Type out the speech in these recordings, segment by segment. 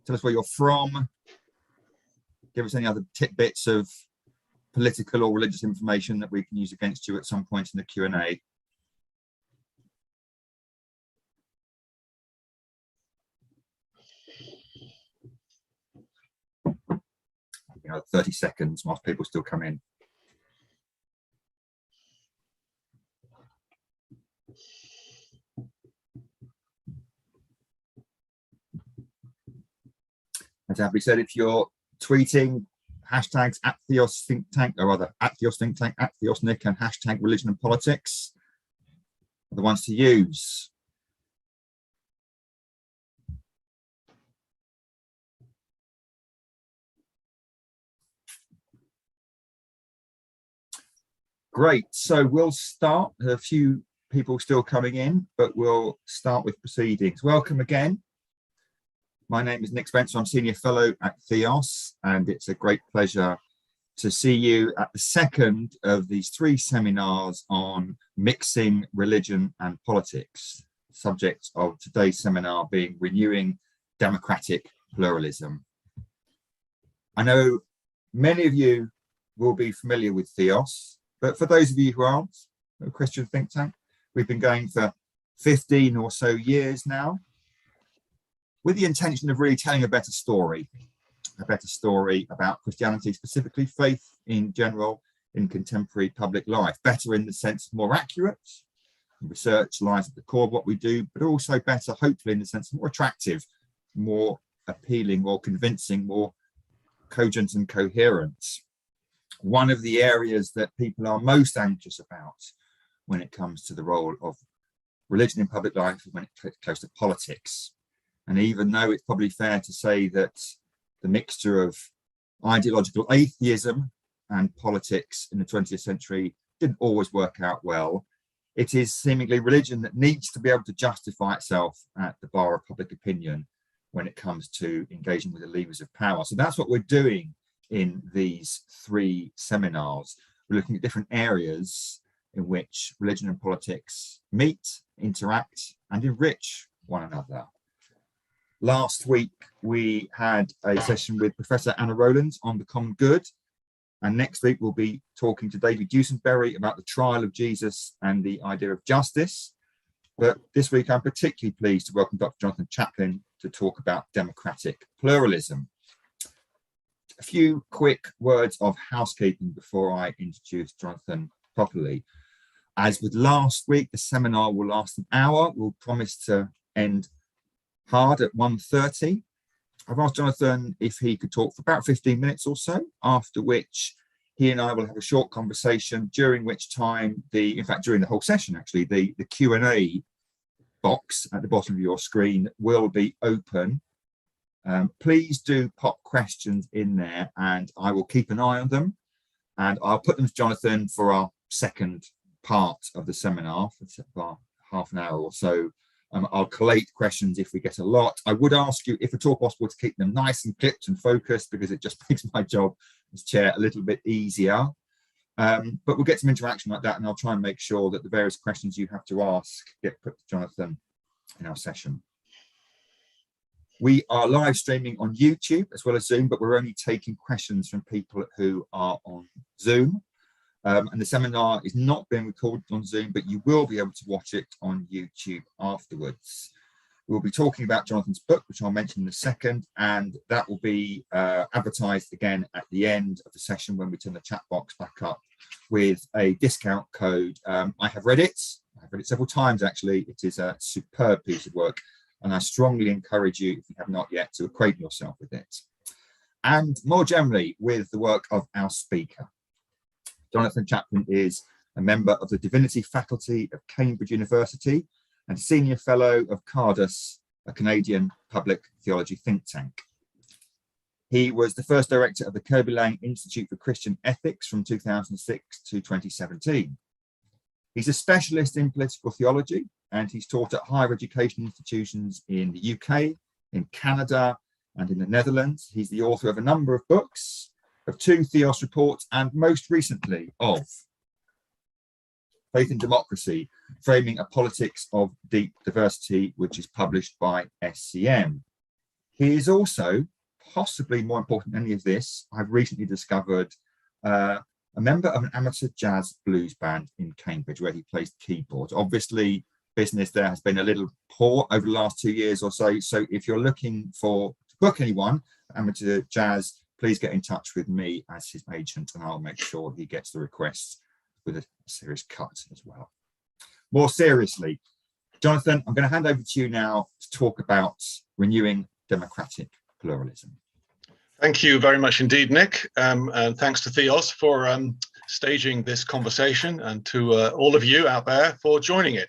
Tell us where you're from. Give us any other tidbits of political or religious information that we can use against you at some point in the Q&A. 30 seconds whilst people still come in. As Abby said, if you're tweeting hashtags at Theos Think Tank, or rather at Theos Think Tank, at Theos Nick, and hashtag religion and politics are the ones to use. Great, so we'll start. A few people still coming in, but we'll start with proceedings. Welcome again. My name is Nick Spencer. I'm Senior Fellow at Theos, and it's a great pleasure to see you at the second of these 3 seminars on mixing religion and politics. The subject of today's seminar being renewing democratic pluralism. I know many of you will be familiar with Theos, but for those of you who aren't, a Christian think tank, we've been going for 15 or so years now, with the intention of really telling a better story about Christianity, specifically faith in general, in contemporary public life. Better in the sense of more accurate. Research lies at the core of what we do, but also better, hopefully, in the sense of more attractive, more appealing, more convincing, more cogent and coherent. One of the areas that people are most anxious about when it comes to the role of religion in public life is when it comes to politics. And even though it's probably fair to say that the mixture of ideological atheism and politics in the 20th century didn't always work out well, it is seemingly religion that needs to be able to justify itself at the bar of public opinion when it comes to engaging with the levers of power. So that's what we're doing in these 3 seminars. We're looking at different areas in which religion and politics meet, interact, and enrich one another. Last week, we had a session with Professor Anna Rowlands on the common good. And next week, we'll be talking to David Dusenberry about the trial of Jesus and the idea of justice. But this week, I'm particularly pleased to welcome Dr. Jonathan Chaplin to talk about democratic pluralism. A few quick words of housekeeping before I introduce Jonathan properly. As with last week, the seminar will last an hour. We'll promise to end hard at 1:30. I've asked Jonathan if he could talk for about 15 minutes or so, after which he and I will have a short conversation, during which time, in fact, during the whole session, actually, the Q&A box at the bottom of your screen will be open. Please do pop questions in there and I will keep an eye on them, and I'll put them to Jonathan for our second part of the seminar for about half an hour or so. I'll collate questions if we get a lot. I would ask you, if at all possible, to keep them nice and clipped and focused, because it just makes my job as chair a little bit easier. But we'll get some interaction like that, and I'll try and make sure that the various questions you have to ask get put to Jonathan in our session. We are live streaming on YouTube as well as Zoom, but we're only taking questions from people who are on Zoom. And the seminar is not being recorded on Zoom, but you will be able to watch it on YouTube afterwards. We'll be talking about Jonathan's book, which I'll mention in a second, and that will be advertised again at the end of the session when we turn the chat box back up with a discount code. I have read it. I've read it several times, actually. It is a superb piece of work, and I strongly encourage you, if you have not yet, to acquaint yourself with it. And more generally, with the work of our speaker. Jonathan Chaplin is a member of the Divinity faculty of Cambridge University and Senior Fellow of Cardus, a Canadian public theology think tank. He was the first director of the Kirby Laing Institute for Christian Ethics from 2006 to 2017. He's a specialist in political theology, and he's taught at higher education institutions in the UK, in Canada, and in the Netherlands. He's the author of a number of books, of 2 Theos reports, and most recently of Faith and Democracy, Framing a Politics of Deep Diversity, which is published by SCM. He is also, possibly more important than any of this, I've recently discovered a member of an amateur jazz blues band in Cambridge where he plays keyboard. Obviously, business there has been a little poor over the last 2 years or so. So if you're looking to book anyone, amateur jazz, please get in touch with me as his agent and I'll make sure he gets the requests with a serious cut as well. More seriously, Jonathan, I'm going to hand over to you now to talk about renewing democratic pluralism. Thank you very much indeed, Nick, and thanks to Theos for staging this conversation, and to all of you out there for joining it.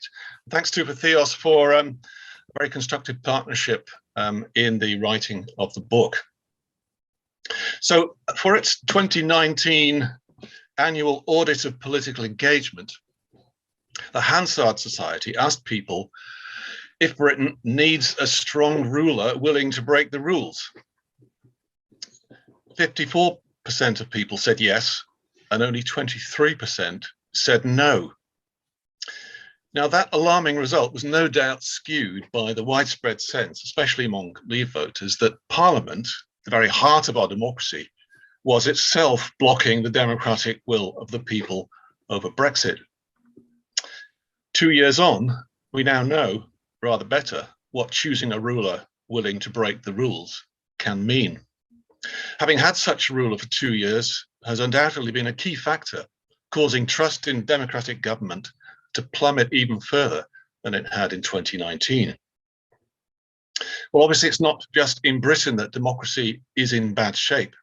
Thanks to Theos for a very constructive partnership in the writing of the book. So for its 2019 annual audit of political engagement, the Hansard Society asked people if Britain needs a strong ruler willing to break the rules. 54% of people said yes, and only 23% said no. Now, that alarming result was no doubt skewed by the widespread sense, especially among Leave voters, that Parliament, the very heart of our democracy, was itself blocking the democratic will of the people over Brexit. 2 years on, we now know, rather better, what choosing a ruler willing to break the rules can mean. Having had such a ruler for 2 years has undoubtedly been a key factor, causing trust in democratic government to plummet even further than it had in 2019. Well, obviously, it's not just in Britain that democracy is in bad shape.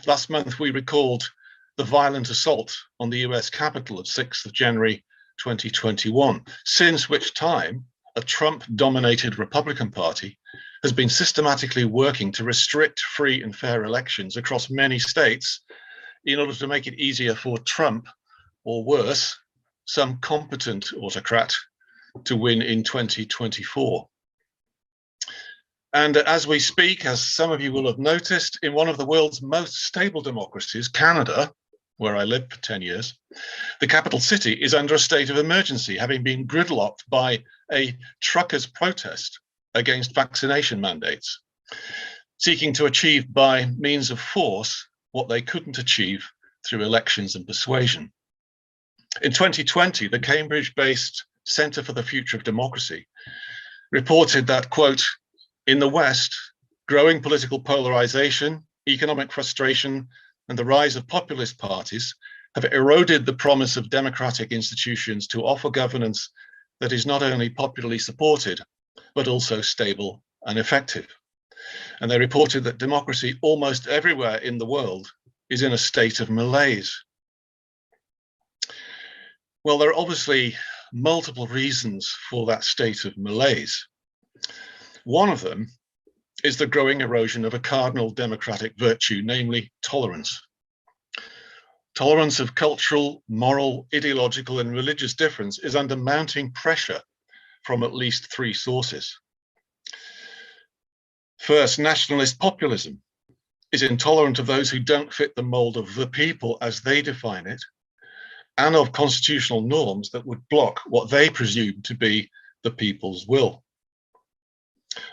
Last month, we recalled the violent assault on the US Capitol of 6th of January 2021, since which time a Trump-dominated Republican Party has been systematically working to restrict free and fair elections across many states in order to make it easier for Trump, or worse, some competent autocrat, to win in 2024. And as we speak, as some of you will have noticed, in one of the world's most stable democracies, Canada, where I lived for 10 years, the capital city is under a state of emergency, having been gridlocked by a truckers' protest against vaccination mandates, seeking to achieve by means of force what they couldn't achieve through elections and persuasion. In 2020, the Cambridge-based Centre for the Future of Democracy reported that, quote, in the West, growing political polarization, economic frustration, and the rise of populist parties have eroded the promise of democratic institutions to offer governance that is not only popularly supported, but also stable and effective. And they reported that democracy almost everywhere in the world is in a state of malaise. Well, there are obviously multiple reasons for that state of malaise. One of them is the growing erosion of a cardinal democratic virtue, namely tolerance. Tolerance of cultural, moral, ideological, and religious difference is under mounting pressure from at least three sources. First, nationalist populism is intolerant of those who don't fit the mold of the people as they define it, and of constitutional norms that would block what they presume to be the people's will.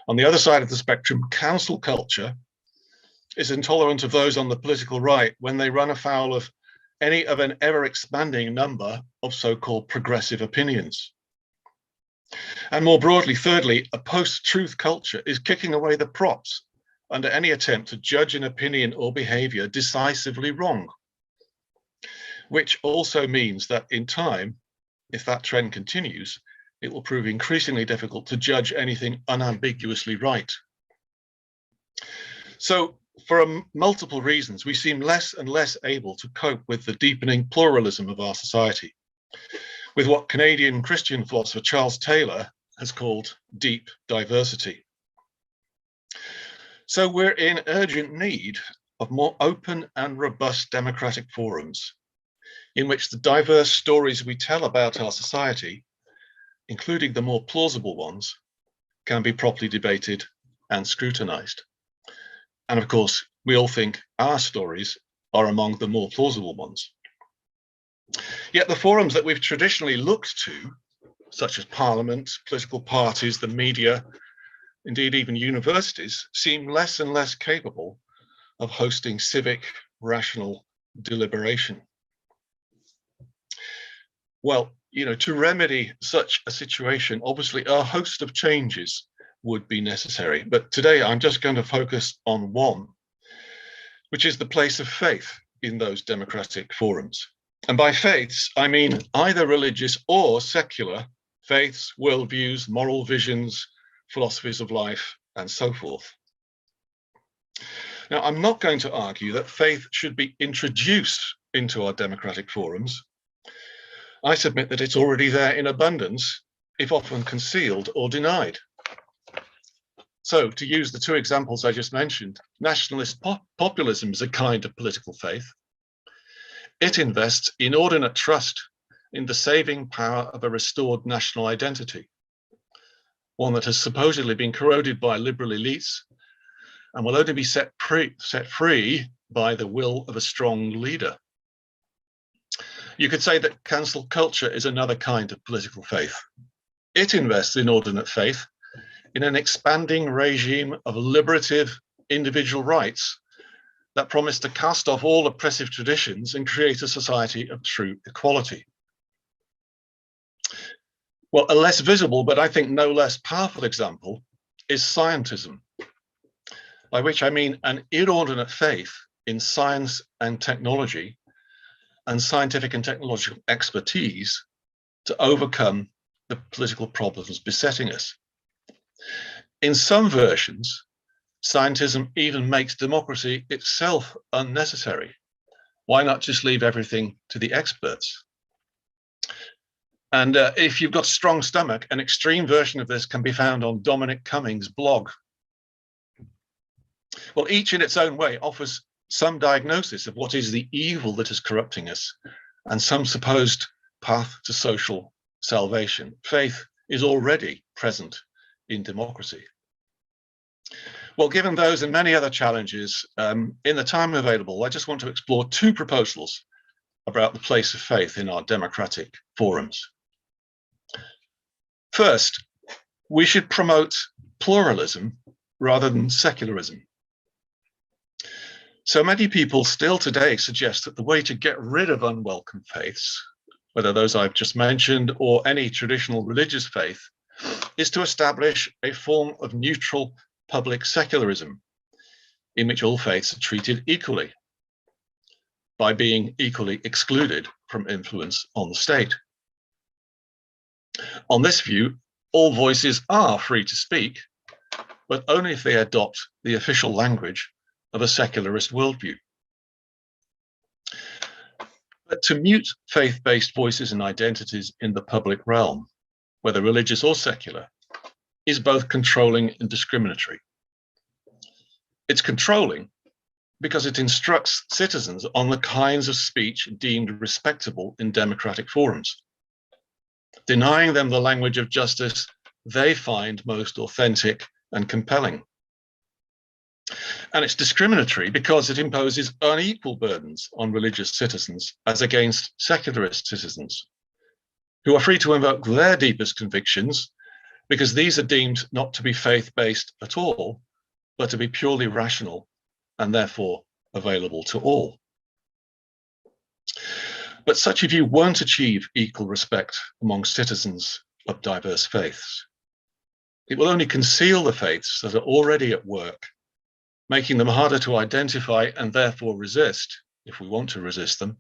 On the other side of the spectrum, council culture is intolerant of those on the political right when they run afoul of any of an ever-expanding number of so-called progressive opinions. And more broadly, thirdly, a post-truth culture is kicking away the props under any attempt to judge an opinion or behavior decisively wrong, which also means that in time, if that trend continues, it will prove increasingly difficult to judge anything unambiguously right. So for multiple reasons, we seem less and less able to cope with the deepening pluralism of our society, with what Canadian Christian philosopher Charles Taylor has called deep diversity. So we're in urgent need of more open and robust democratic forums in which the diverse stories we tell about our society, including the more plausible ones, can be properly debated and scrutinized. And of course, we all think our stories are among the more plausible ones. Yet the forums that we've traditionally looked to, such as Parliament, political parties, the media, indeed even universities, seem less and less capable of hosting civic, rational deliberation. Well, to remedy such a situation, obviously a host of changes would be necessary. But today I'm just going to focus on one, which is the place of faith in those democratic forums. And by faiths, I mean either religious or secular faiths, worldviews, moral visions, philosophies of life, and so forth. Now, I'm not going to argue that faith should be introduced into our democratic forums. I submit that it's already there in abundance, if often concealed or denied. So, to use the two examples I just mentioned, nationalist populism is a kind of political faith. It invests inordinate trust in the saving power of a restored national identity, one that has supposedly been corroded by liberal elites and will only be set free by the will of a strong leader. You could say that cancel culture is another kind of political faith. It invests inordinate faith in an expanding regime of liberative individual rights that promise to cast off all oppressive traditions and create a society of true equality. Well, a less visible, but I think no less powerful example is scientism, by which I mean an inordinate faith in science and technology and scientific and technological expertise to overcome the political problems besetting us. In some versions, scientism even makes democracy itself unnecessary. Why not just leave everything to the experts? And if you've got a strong stomach, an extreme version of this can be found on Dominic Cummings' blog. Well, each in its own way offers some diagnosis of what is the evil that is corrupting us and some supposed path to social salvation. Faith is already present in democracy. Well, given those and many other challenges, in the time available, I just want to explore two proposals about the place of faith in our democratic forums. First, we should promote pluralism rather than secularism. So many people still today suggest that the way to get rid of unwelcome faiths, whether those I've just mentioned or any traditional religious faith, is to establish a form of neutral public secularism in which all faiths are treated equally by being equally excluded from influence on the state. On this view, all voices are free to speak, but only if they adopt the official language of a secularist worldview. But to mute faith-based voices and identities in the public realm, whether religious or secular, is both controlling and discriminatory. It's controlling because it instructs citizens on the kinds of speech deemed respectable in democratic forums, denying them the language of justice they find most authentic and compelling. And it's discriminatory because it imposes unequal burdens on religious citizens as against secularist citizens, who are free to invoke their deepest convictions because these are deemed not to be faith-based at all, but to be purely rational and therefore available to all. But such a view won't achieve equal respect among citizens of diverse faiths. It will only conceal the faiths that are already at work, making them harder to identify and therefore resist, if we want to resist them.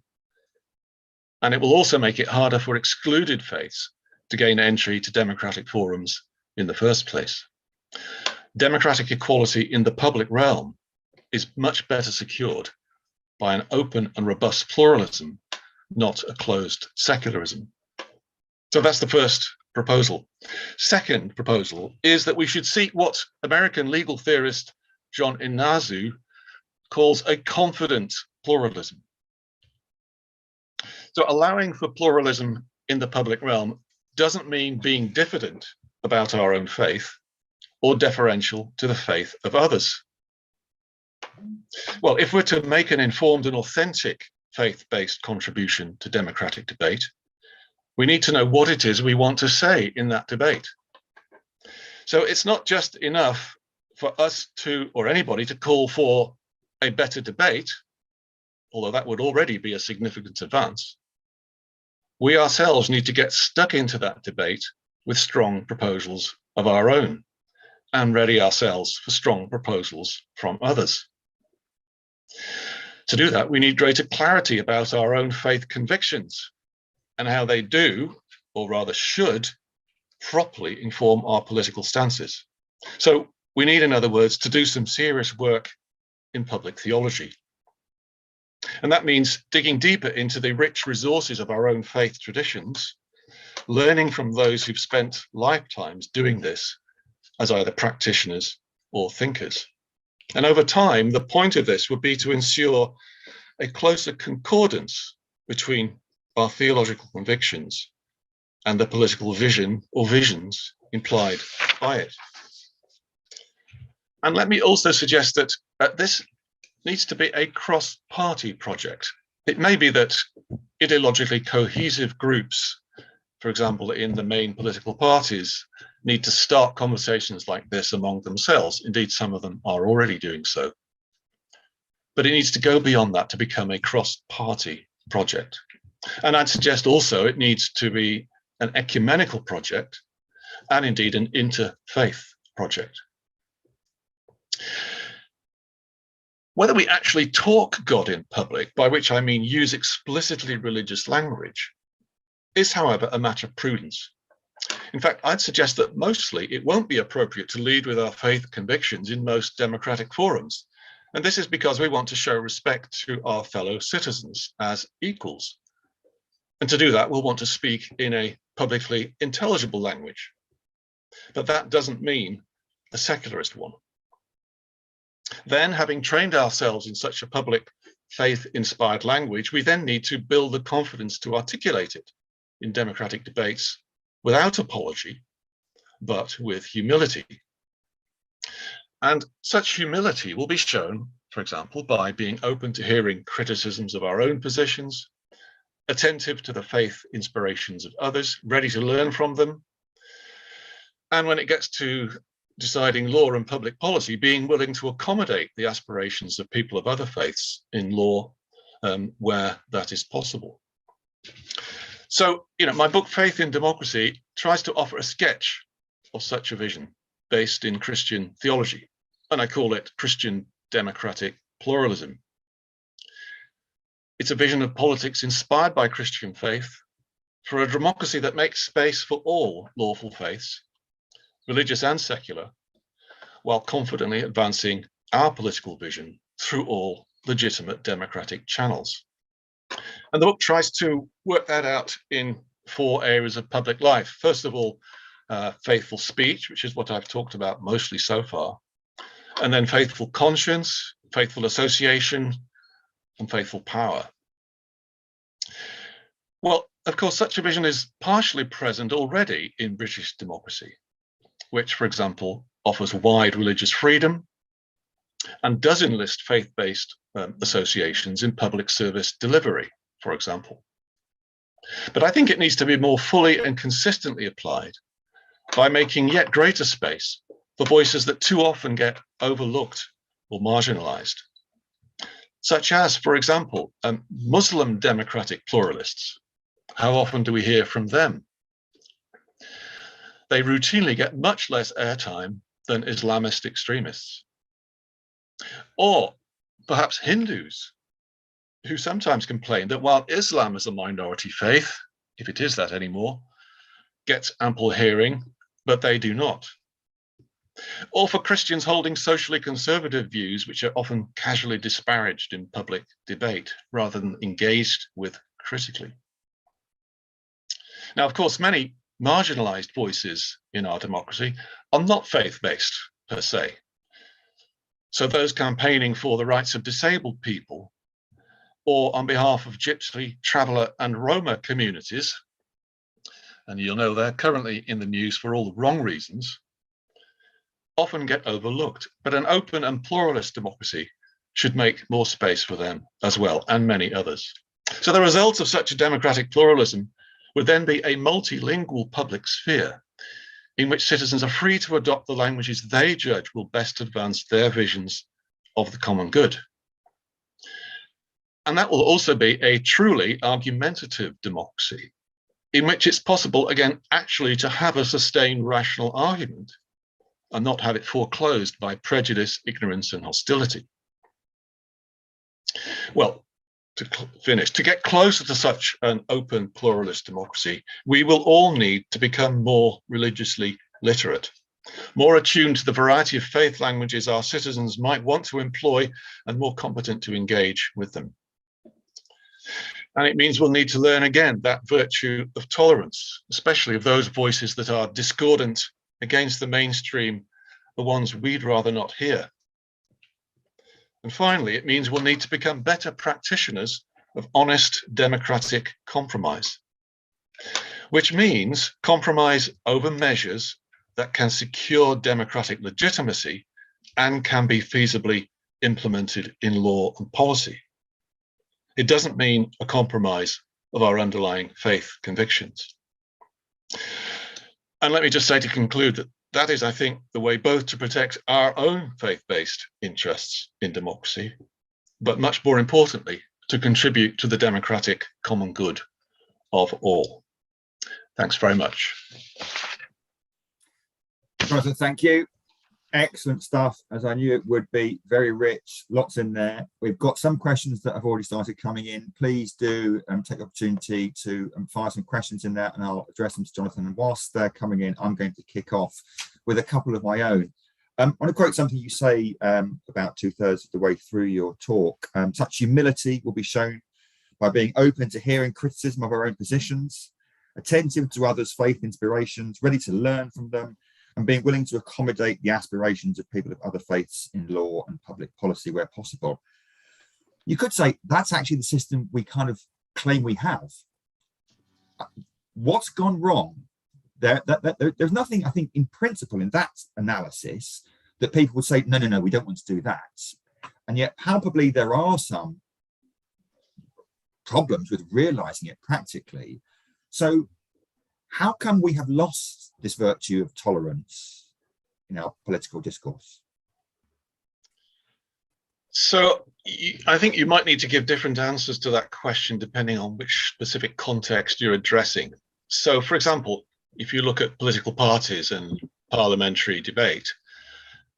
And it will also make it harder for excluded faiths to gain entry to democratic forums in the first place. Democratic equality in the public realm is much better secured by an open and robust pluralism, not a closed secularism. So that's the first proposal. Second proposal is that we should seek what American legal theorist John Inazu calls a confident pluralism. So allowing for pluralism in the public realm doesn't mean being diffident about our own faith or deferential to the faith of others. Well, if we're to make an informed and authentic faith-based contribution to democratic debate, we need to know what it is we want to say in that debate. So it's not just enough for us to, or anybody, to call for a better debate, although that would already be a significant advance. We ourselves need to get stuck into that debate with strong proposals of our own and ready ourselves for strong proposals from others. To do that, we need greater clarity about our own faith convictions and how they do, or rather should, properly inform our political stances. So we need, in other words, to do some serious work in public theology. And that means digging deeper into the rich resources of our own faith traditions, learning from those who've spent lifetimes doing this as either practitioners or thinkers. And over time, the point of this would be to ensure a closer concordance between our theological convictions and the political vision or visions implied by it. And let me also suggest that this needs to be a cross-party project. It may be that ideologically cohesive groups, for example, in the main political parties, need to start conversations like this among themselves. Indeed, some of them are already doing so. But it needs to go beyond that to become a cross-party project. And I'd suggest also it needs to be an ecumenical project and indeed an interfaith project. Whether we actually talk God in public, by which I mean use explicitly religious language, is, however, a matter of prudence. In fact, I'd suggest that mostly it won't be appropriate to lead with our faith convictions in most democratic forums. And this is because we want to show respect to our fellow citizens as equals. And to do that, we'll want to speak in a publicly intelligible language. But that doesn't mean a secularist one. Then, having trained ourselves in such a public faith-inspired language, we then need to build the confidence to articulate it in democratic debates without apology, but with humility. And such humility will be shown, for example, by being open to hearing criticisms of our own positions, attentive to the faith inspirations of others, ready to learn from them. And when it gets to deciding law and public policy, being willing to accommodate the aspirations of people of other faiths in law where that is possible. So, my book, Faith in Democracy, tries to offer a sketch of such a vision based in Christian theology, and I call it Christian democratic pluralism. It's a vision of politics inspired by Christian faith for a democracy that makes space for all lawful faiths, religious and secular, while confidently advancing our political vision through all legitimate democratic channels. And the book tries to work that out in 4 areas of public life. First of all, faithful speech, which is what I've talked about mostly so far, and then faithful conscience, faithful association, and faithful power. Well, of course, such a vision is partially present already in British democracy, which, for example, offers wide religious freedom and does enlist faith-based associations in public service delivery, for example. But I think it needs to be more fully and consistently applied by making yet greater space for voices that too often get overlooked or marginalized, such as, for example, Muslim democratic pluralists. How often do we hear from them? They routinely get much less airtime than Islamist extremists. Or perhaps Hindus, who sometimes complain that while Islam is a minority faith, if it is that anymore, gets ample hearing, but they do not. Or for Christians holding socially conservative views, which are often casually disparaged in public debate rather than engaged with critically. Now, of course, many marginalized voices in our democracy are not faith-based per se. So those campaigning for the rights of disabled people or on behalf of Gypsy, Traveller and Roma communities, and you'll know they're currently in the news for all the wrong reasons, often get overlooked. But an open and pluralist democracy should make more space for them as well, and many others. So the result of such a democratic pluralism would then be a multilingual public sphere in which citizens are free to adopt the languages they judge will best advance their visions of the common good. And that will also be a truly argumentative democracy, in which it's possible, again, actually to have a sustained rational argument and not have it foreclosed by prejudice, ignorance, and hostility. Well, to finish, to get closer to such an open pluralist democracy, we will all need to become more religiously literate, more attuned to the variety of faith languages our citizens might want to employ, and more competent to engage with them. And it means we'll need to learn again that virtue of tolerance, especially of those voices that are discordant against the mainstream, the ones we'd rather not hear. And finally, it means we'll need to become better practitioners of honest democratic compromise, which means compromise over measures that can secure democratic legitimacy and can be feasibly implemented in law and policy. It doesn't mean a compromise of our underlying faith convictions. And let me just say to conclude that that is, I think, the way both to protect our own faith-based interests in democracy, but much more importantly, to contribute to the democratic common good of all. Thanks very much. Jonathan, thank you. Excellent stuff, as I knew it would be. Very rich, lots in there. We've got some questions that have already started coming in. Please do take the opportunity to fire some questions in there, and I'll address them to Jonathan. And whilst they're coming in, I'm going to kick off with a couple of my own. I want to quote something you say about 2/3 of the way through your talk. Such humility will be shown by being open to hearing criticism of our own positions, attentive to others' faith inspirations, ready to learn from them, and being willing to accommodate the aspirations of people of other faiths in law and public policy where possible. You could say that's actually the system we kind of claim we have. What's gone wrong? There's nothing, I think, in principle in that analysis that people would say, no, we don't want to do that. And yet palpably there are some problems with realizing it practically. So how come we have lost this virtue of tolerance in our political discourse? So I think you might need to give different answers to that question depending on which specific context you're addressing. So, for example, if you look at political parties and parliamentary debate,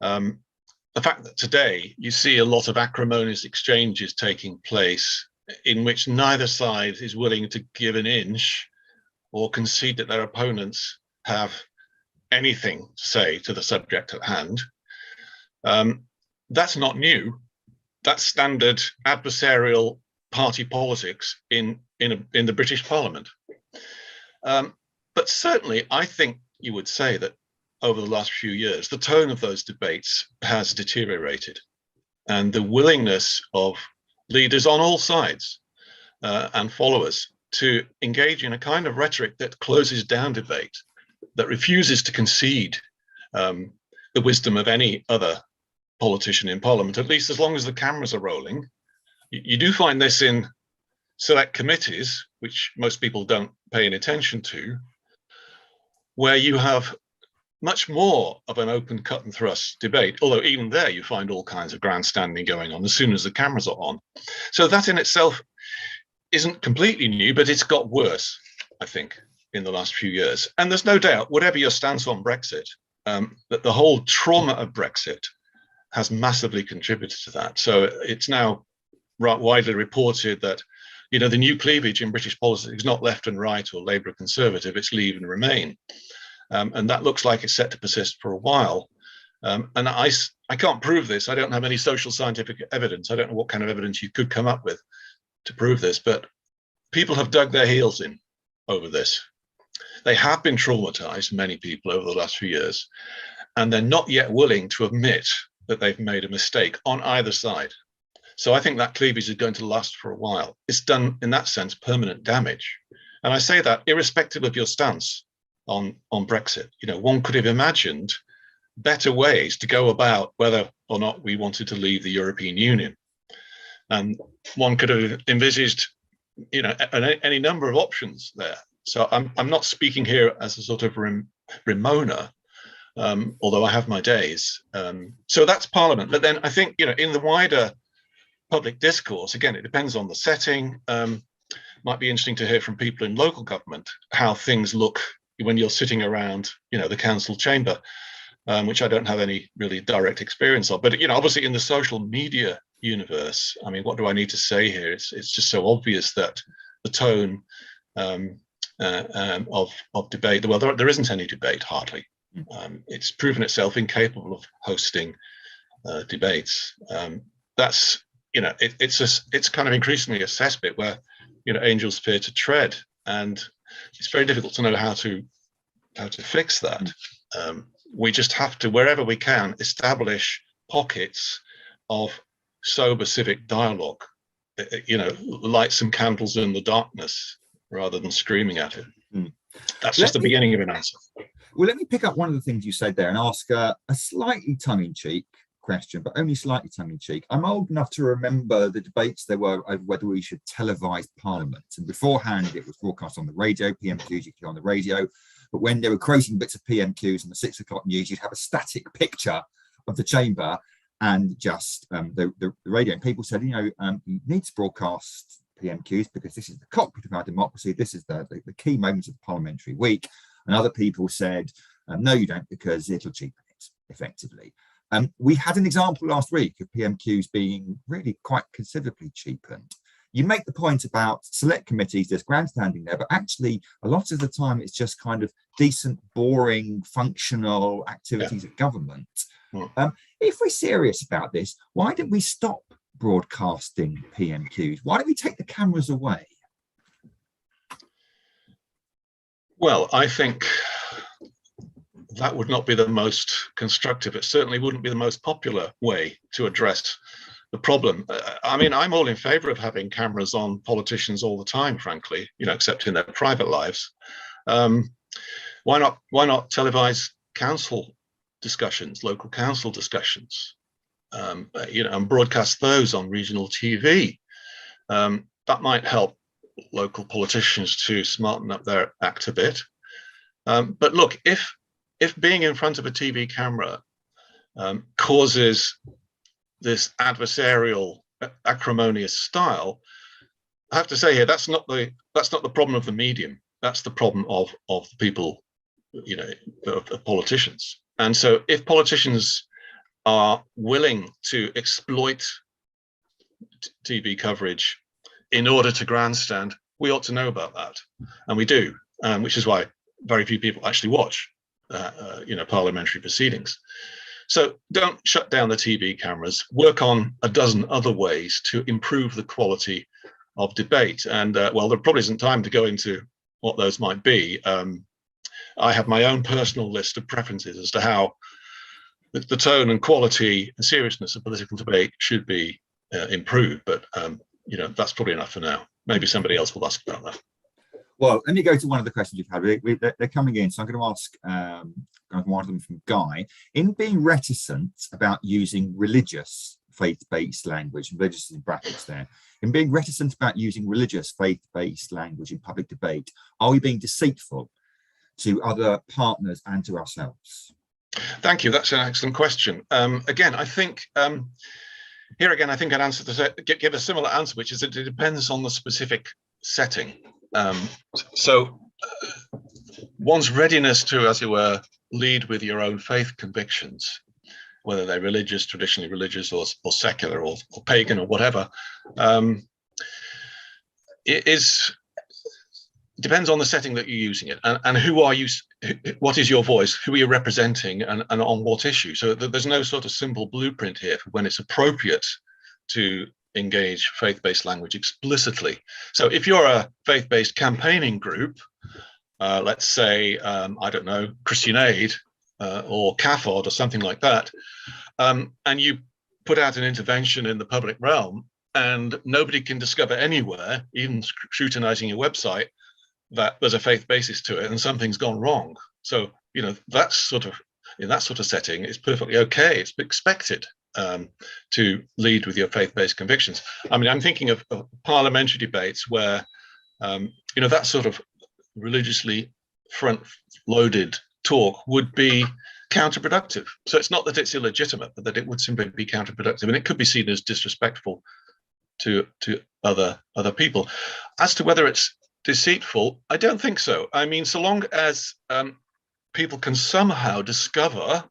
the fact that today you see a lot of acrimonious exchanges taking place in which neither side is willing to give an inch or concede that their opponents have anything to say to the subject at hand, that's not new. That's standard adversarial party politics in the British Parliament. But certainly, I think you would say that over the last few years, the tone of those debates has deteriorated, and the willingness of leaders on all sides and followers to engage in a kind of rhetoric that closes down debate, that refuses to concede the wisdom of any other politician in Parliament, at least as long as the cameras are rolling. You do find this in select committees, which most people don't pay any attention to, where you have much more of an open cut and thrust debate, although even there you find all kinds of grandstanding going on as soon as the cameras are on. So that in itself isn't completely new, but it's got worse, I think, in the last few years. And there's no doubt, whatever your stance on Brexit, that the whole trauma of Brexit has massively contributed to that. So it's now widely reported that, you know, the new cleavage in British politics is not left and right or Labour Conservative, it's Leave and Remain. And that looks like it's set to persist for a while. And I can't prove this. I don't have any social scientific evidence. I don't know what kind of evidence you could come up with to prove this, but people have dug their heels in over this. They have been traumatized, many people, over the last few years, and they're not yet willing to admit that they've made a mistake on either side. So I think that cleavage is going to last for a while. It's done, in that sense, permanent damage. And I say that irrespective of your stance on Brexit. You know, one could have imagined better ways to go about whether or not we wanted to leave the European Union. And one could have envisaged, you know, any number of options there. So I'm not speaking here as a sort of Ramona, although I have my days. So that's Parliament. But then I think, in the wider public discourse, again, it depends on the setting. Might be interesting to hear from people in local government how things look when you're sitting around, the council chamber, which I don't have any really direct experience of. But, obviously in the social media universe, I mean, what do I need to say here? It's just so obvious that the tone of debate, well, there isn't any debate, hardly. It's proven itself incapable of hosting debates. That's, it's kind of increasingly a cesspit where, angels fear to tread, and it's very difficult to know how to fix that. We just have to, wherever we can, establish pockets of sober civic dialogue, light some candles in the darkness rather than screaming at it. That's just the beginning of an answer. Well, let me pick up one of the things you said there and ask a slightly tongue-in-cheek question, but only slightly tongue-in-cheek. I'm old enough to remember the debates there were over whether we should televise Parliament. And beforehand, it was broadcast on the radio, PMQs you could hear on the radio. But when they were quoting bits of PMQs in the 6 o'clock news, you'd have a static picture of the chamber and just the radio. And people said, you need to broadcast PMQs because this is the cockpit of our democracy. This is the key moments of the parliamentary week. And other people said, no, you don't, because it'll cheapen it effectively. We had an example last week of PMQs being really quite considerably cheapened. You make the point about select committees, there's grandstanding there, but actually a lot of the time it's just kind of decent, boring, functional activities of government. If we're serious about this, why don't we stop broadcasting PMQs? Why don't we take the cameras away? Well, I think that would not be the most constructive. It certainly wouldn't be the most popular way to address the problem. I mean, I'm all in favor of having cameras on politicians all the time, frankly, except in their private lives. Why not televise council discussions, local council discussions, and broadcast those on regional TV? That might help local politicians to smarten up their act a bit. But look, if being in front of a TV camera causes this adversarial, acrimonious style, I have to say here, that's not the problem of the medium. That's the problem of the people, of politicians. And so if politicians are willing to exploit TV coverage in order to grandstand, we ought to know about that. And we do, which is why very few people actually watch, parliamentary proceedings. So don't shut down the TV cameras, work on a dozen other ways to improve the quality of debate. And well, there probably isn't time to go into what those might be. I have my own personal list of preferences as to how the tone and quality and seriousness of political debate should be improved. But, that's probably enough for now. Maybe somebody else will ask about that. Well, let me go to one of the questions you've had. They're coming in, so I'm going to ask one of them from Guy. In being reticent about using religious faith-based language, and religious in brackets there, in being reticent about using religious faith-based language in public debate, are we being deceitful to other partners and to ourselves? Thank you. That's an excellent question. Again, I think here again, I think I'd give a similar answer, which is that it depends on the specific setting. So one's readiness to, as it were, lead with your own faith convictions, whether they're religious, traditionally religious, or secular, or pagan, or whatever, depends on the setting that you're using it, and who are you, what is your voice, who are you representing, and on what issue. So there's no sort of simple blueprint here for when it's appropriate to engage faith-based language explicitly. So if you're a faith-based campaigning group, let's say, I don't know, Christian Aid or CAFOD or something like that, and you put out an intervention in the public realm and nobody can discover anywhere, even scrutinizing your website, that there's a faith basis to it and something's gone wrong. So, that's sort of, in that sort of setting, it's perfectly okay. It's expected to lead with your faith-based convictions. I mean, I'm thinking of parliamentary debates where, that sort of religiously front-loaded talk would be counterproductive. So it's not that it's illegitimate, but that it would simply be counterproductive, and it could be seen as disrespectful to other people. As to whether it's deceitful, I don't think so. I mean, so long as people can somehow discover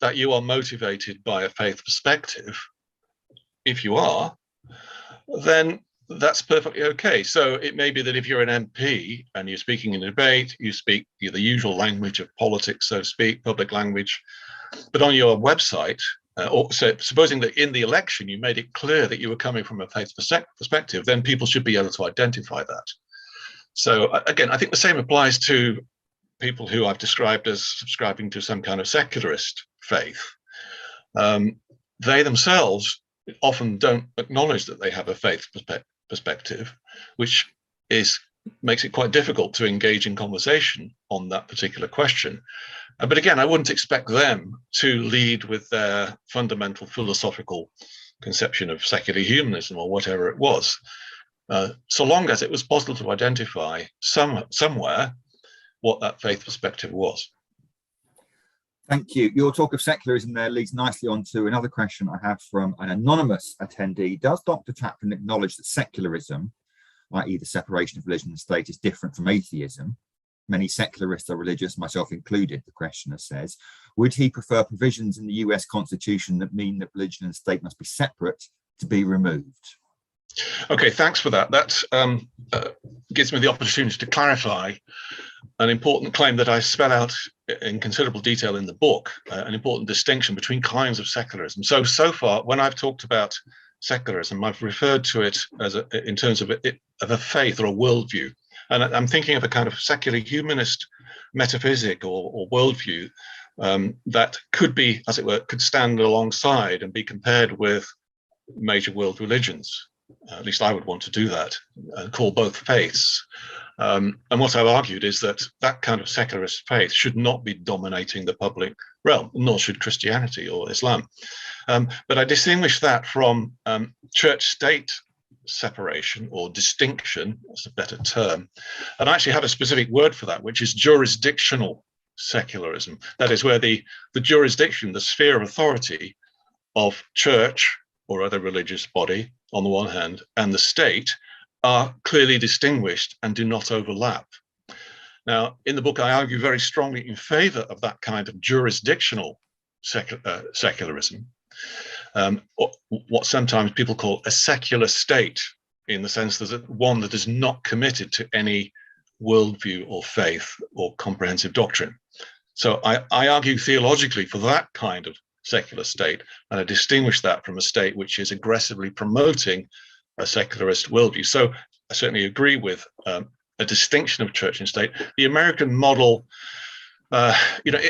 that you are motivated by a faith perspective, if you are, then that's perfectly okay. So it may be that if you're an MP and you're speaking in a debate, you speak the usual language of politics, so to speak, public language, but on your website, or so supposing that in the election you made it clear that you were coming from a faith perspective, then people should be able to identify that. So again, I think the same applies to people who I've described as subscribing to some kind of secularist faith. They themselves often don't acknowledge that they have a faith perspective, which makes it quite difficult to engage in conversation on that particular question. But again, I wouldn't expect them to lead with their fundamental philosophical conception of secular humanism or whatever it was, so long as it was possible to identify somewhere what that faith perspective was. Thank you. Your talk of secularism there leads nicely on to another question I have from an anonymous attendee. Does Dr. Chaplin acknowledge that secularism, i.e. the separation of religion and state, is different from atheism? Many secularists are religious, myself included, the questioner says. Would he prefer provisions in the US Constitution that mean that religion and state must be separate to be removed? Okay, thanks for that. That gives me the opportunity to clarify an important claim that I spell out in considerable detail in the book, an important distinction between kinds of secularism. So far, when I've talked about secularism, I've referred to it as in terms of a faith or a worldview. And I'm thinking of a kind of secular humanist metaphysic or worldview that could be, as it were, could stand alongside and be compared with major world religions. At least I would want to do that and call both faiths. And what I've argued is that that kind of secularist faith should not be dominating the public realm, nor should Christianity or Islam. But I distinguish that from church-state separation or distinction, that's a better term. And I actually have a specific word for that, which is jurisdictional secularism. That is where the jurisdiction, the sphere of authority of church or other religious body on the one hand, and the state are clearly distinguished and do not overlap. Now, in the book, I argue very strongly in favor of that kind of jurisdictional secularism, what sometimes people call a secular state, in the sense that one that is not committed to any worldview or faith or comprehensive doctrine. So I argue theologically for that kind of secular state, and I distinguish that from a state which is aggressively promoting a secularist worldview. So I certainly agree with a distinction of church and state. The American model,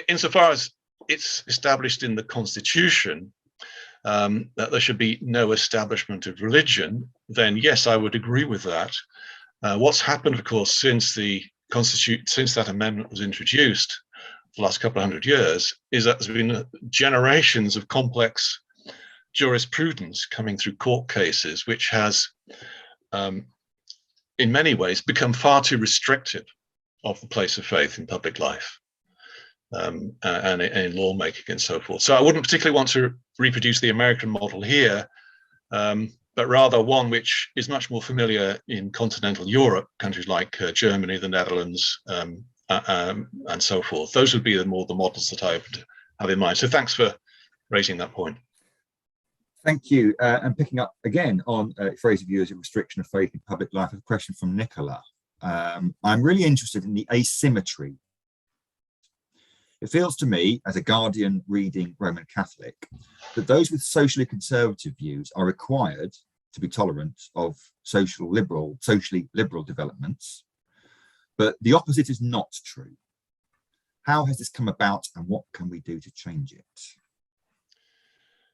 insofar as it's established in the Constitution, that there should be no establishment of religion, then yes, I would agree with that. What's happened, of course, since that amendment was introduced, the last couple of hundred years, is that there's been generations of complex jurisprudence coming through court cases, which has, in many ways, become far too restrictive of the place of faith in public life and in lawmaking and so forth. So I wouldn't particularly want to reproduce the American model here, but rather one which is much more familiar in continental Europe, countries like Germany, the Netherlands, and so forth. Those would be the models that I would have in mind. So thanks for raising that point. Thank you. And picking up again on a phrase of yours, a restriction of faith in public life, a question from Nicola. I'm really interested in the asymmetry. It feels to me, as a Guardian reading Roman Catholic, that those with socially conservative views are required to be tolerant of socially liberal developments, but the opposite is not true. How has this come about, and what can we do to change it?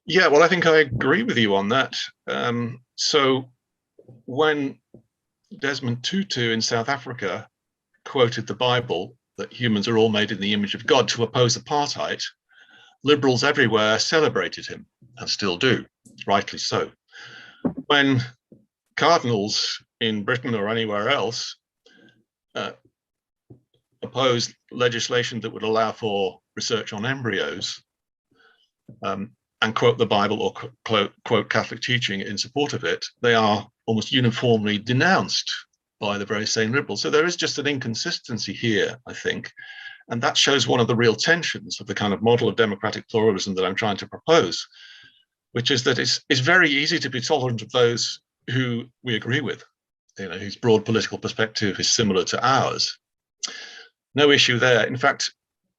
Yeah, well, I think I agree with you on that. So when Desmond Tutu in South Africa quoted the Bible, that humans are all made in the image of God, to oppose apartheid, liberals everywhere celebrated him, and still do, rightly so. When cardinals in Britain or anywhere else oppose legislation that would allow for research on embryos and quote the Bible or quote Catholic teaching in support of it, they are almost uniformly denounced by the very same liberals. So there is just an inconsistency here, I think. And that shows one of the real tensions of the kind of model of democratic pluralism that I'm trying to propose, which is that it's very easy to be tolerant of those who we agree with, whose broad political perspective is similar to ours. No issue there. In fact,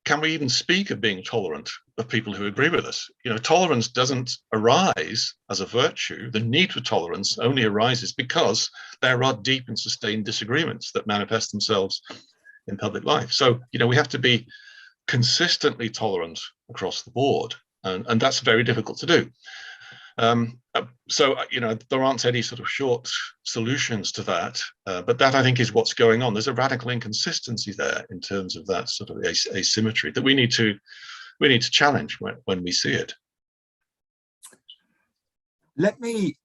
can we even speak of being tolerant of people who agree with us? Tolerance doesn't arise as a virtue. The need for tolerance only arises because there are deep and sustained disagreements that manifest themselves in public life. So, we have to be consistently tolerant across the board, and that's very difficult to do. So, there aren't any sort of short solutions to that, but that, I think, is what's going on. There's a radical inconsistency there in terms of that sort of asymmetry that we need to challenge when we see it. Let me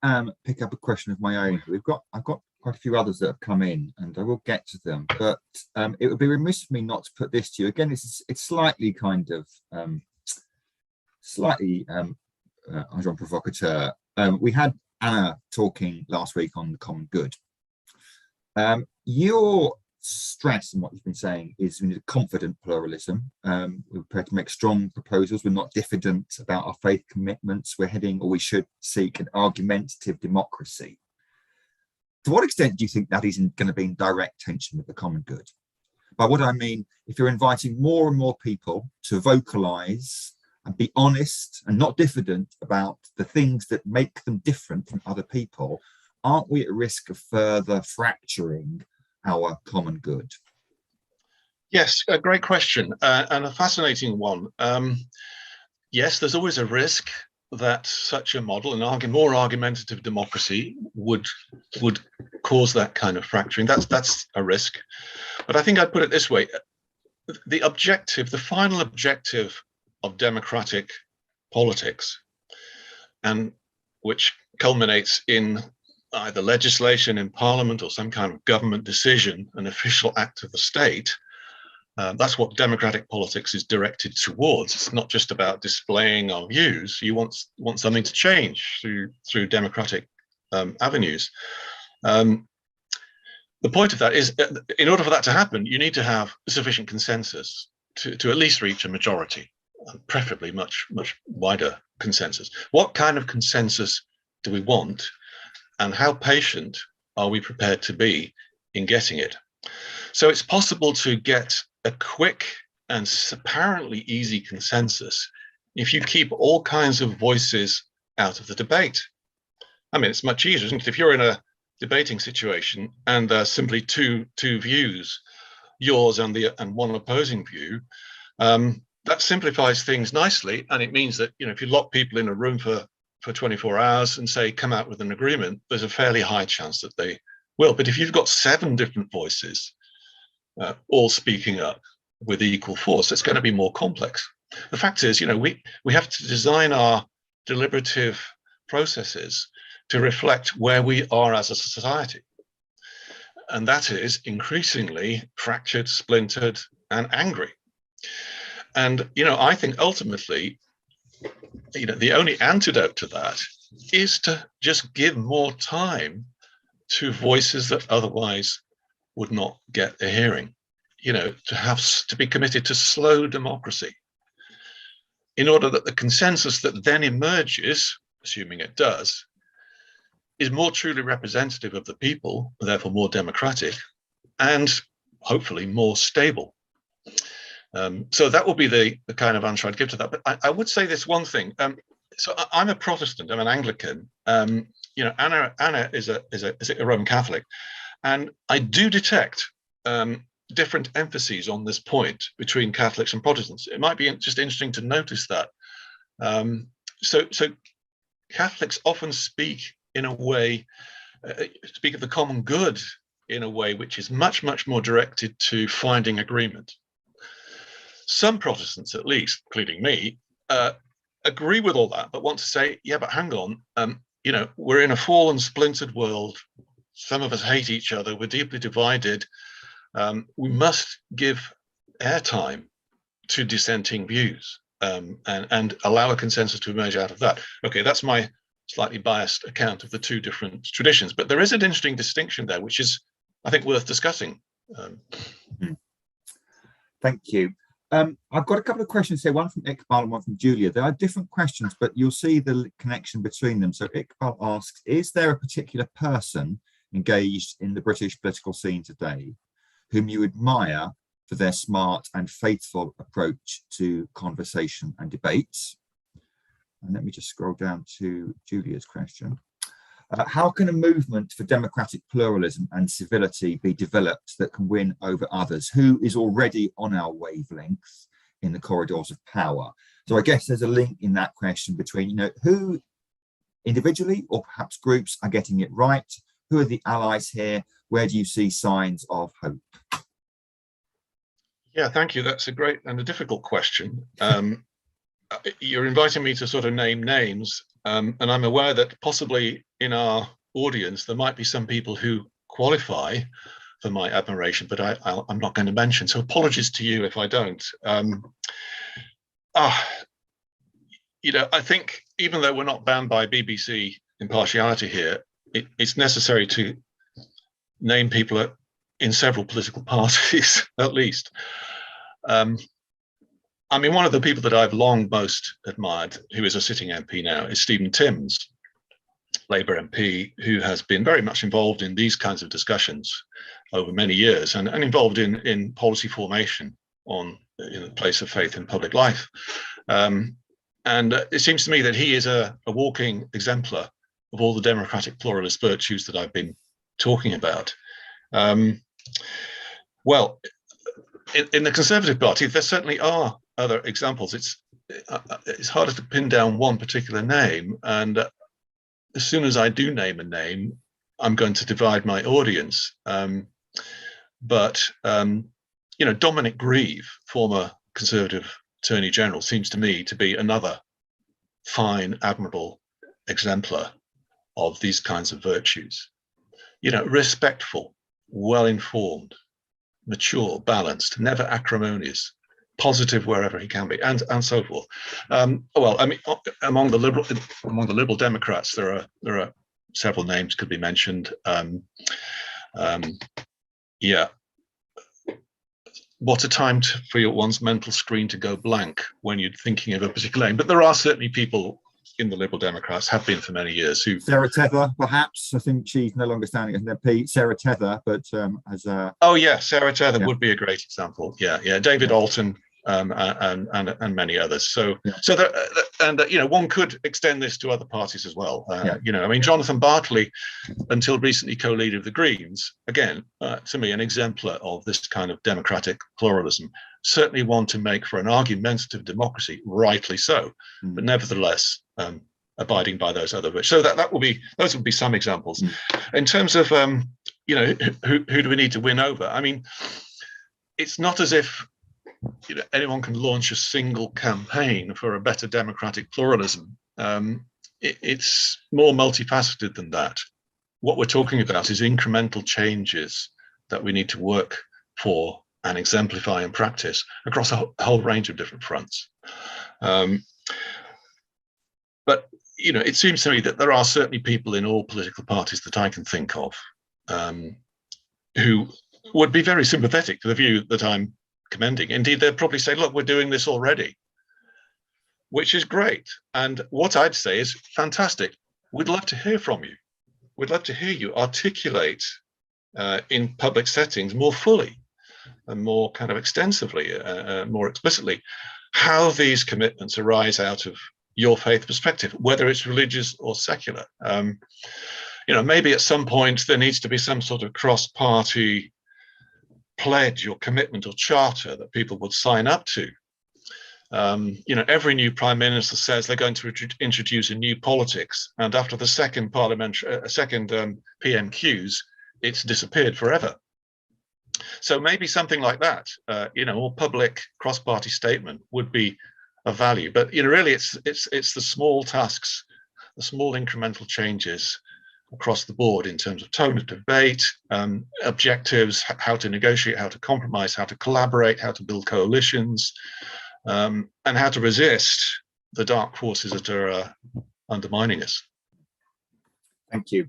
pick up a question of my own. I've got quite a few others that have come in, and I will get to them. But it would be remiss of me not to put this to you again. It's slightly kind of agent provocateur. We had Anna talking last week on the common good. Your stress in what you've been saying is we need a confident pluralism. We're prepared to make strong proposals. We're not diffident about our faith commitments. We should seek an argumentative democracy. To what extent do you think that isn't going to be in direct tension with the common good? By what I mean, if you're inviting more and more people to vocalize and be honest and not diffident about the things that make them different from other people, aren't we at risk of further fracturing our common good? Yes, a great question and a fascinating one. Yes, there's always a risk that such a model, more argumentative democracy, would cause that kind of fracturing. That's a risk. But I think I'd put it this way: the final objective of democratic politics, and which culminates in either legislation in parliament or some kind of government decision, an official act of the state, that's what democratic politics is directed towards. It's not just about displaying our views. You want something to change through democratic avenues. The point of that is, in order for that to happen, you need to have sufficient consensus to at least reach a majority, preferably much wider consensus. What kind of consensus do we want, and how patient are we prepared to be in getting it? So it's possible to get a quick and apparently easy consensus if you keep all kinds of voices out of the debate. I mean, it's much easier, isn't it? If you're in a debating situation and there's simply two views, yours and one opposing view, that simplifies things nicely, and it means that if you lock people in a room for 24 hours and say come out with an agreement, there's a fairly high chance that they will. But if you've got 7 different voices all speaking up with equal force, it's going to be more complex. The fact is, we have to design our deliberative processes to reflect where we are as a society, and that is increasingly fractured, splintered, and angry. And I think ultimately, the only antidote to that is to just give more time to voices that otherwise would not get a hearing. To be committed to slow democracy, in order that the consensus that then emerges, assuming it does, is more truly representative of the people, therefore more democratic, and hopefully more stable. So that will be the kind of answer I'd give to that. But I would say this one thing. So I'm a Protestant. I'm an Anglican. Anna is a Roman Catholic, and I do detect different emphases on this point between Catholics and Protestants. It might be just interesting to notice that. So Catholics often speak in a way, speak of the common good in a way which is much more directed to finding agreement. Some Protestants, at least, including me, agree with all that, but want to say, yeah, but hang on, we're in a fallen, splintered world. Some of us hate each other. We're deeply divided. We must give airtime to dissenting views, and allow a consensus to emerge out of that. Okay, that's my slightly biased account of the two different traditions, but there is an interesting distinction there, which is, I think, worth discussing. Thank you. I've got a couple of questions here, one from Iqbal and one from Julia. They are different questions, but you'll see the connection between them. So Iqbal asks, is there a particular person engaged in the British political scene today whom you admire for their smart and faithful approach to conversation and debates? And let me just scroll down to Julia's question. How can a movement for democratic pluralism and civility be developed that can win over others? Who is already on our wavelength in the corridors of power? So I guess there's a link in that question between, who individually or perhaps groups are getting it right? Who are the allies here? Where do you see signs of hope? Yeah, thank you. That's a great and a difficult question. You're inviting me to sort of name names, and I'm aware that possibly in our audience there might be some people who qualify for my admiration, but I'm not going to mention. So apologies to you if I don't. I think even though we're not bound by BBC impartiality here, it's necessary to name people in several political parties, at least. One of the people that I've long most admired, who is a sitting MP now, is Stephen Timms, Labour MP, who has been very much involved in these kinds of discussions over many years, and involved in policy formation in the place of faith in public life. And it seems to me that he is a walking exemplar of all the democratic pluralist virtues that I've been talking about. Well, in the Conservative Party, there certainly are other examples. It's harder to pin down one particular name, and as soon as I do name a name, I'm going to divide my audience. But Dominic Grieve, former Conservative Attorney General, seems to me to be another fine, admirable exemplar of these kinds of virtues. Respectful, well-informed, mature, balanced, never acrimonious, positive wherever he can be, and so forth. Among the Liberal Democrats, there are several names could be mentioned. What a time for one's mental screen to go blank when you're thinking of a particular name. But there are certainly people in the Liberal Democrats, have been for many years, who... Sarah Tether, perhaps. I think she's no longer standing as an MP. Sarah Tether, but as a... Oh, yeah, Sarah Tether would be a great example. Yeah. David Alton, and many others. So one could extend this to other parties as well. Jonathan Bartley, until recently co-leader of the Greens, again, to me, an exemplar of this kind of democratic pluralism. Certainly one to make for an argumentative democracy, rightly so, but nevertheless abiding by those other virtues. So those would be some examples. In terms of who do we need to win over? I mean, it's not as if anyone can launch a single campaign for a better democratic pluralism. It's more multifaceted than that. What we're talking about is incremental changes that we need to work for and exemplify in practice across a whole range of different fronts. But it seems to me that there are certainly people in all political parties that I can think of who would be very sympathetic to the view that I'm commending. Indeed, they'd probably say, look, we're doing this already, which is great. And what I'd say is fantastic. We'd love to hear from you. We'd love to hear you articulate in public settings more fully and more kind of extensively, more explicitly, how these commitments arise out of your faith perspective, whether it's religious or secular. Maybe at some point there needs to be some sort of cross-party pledge or commitment or charter that people would sign up to. Every new prime minister says they're going to introduce a new politics, and after the second PMQs, it's disappeared forever. So maybe something like that, or public cross-party statement would be of value. But really, it's the small tasks, the small incremental changes, across the board in terms of tone of debate, objectives, how to negotiate, how to compromise, how to collaborate, how to build coalitions, and how to resist the dark forces that are undermining us. Thank you.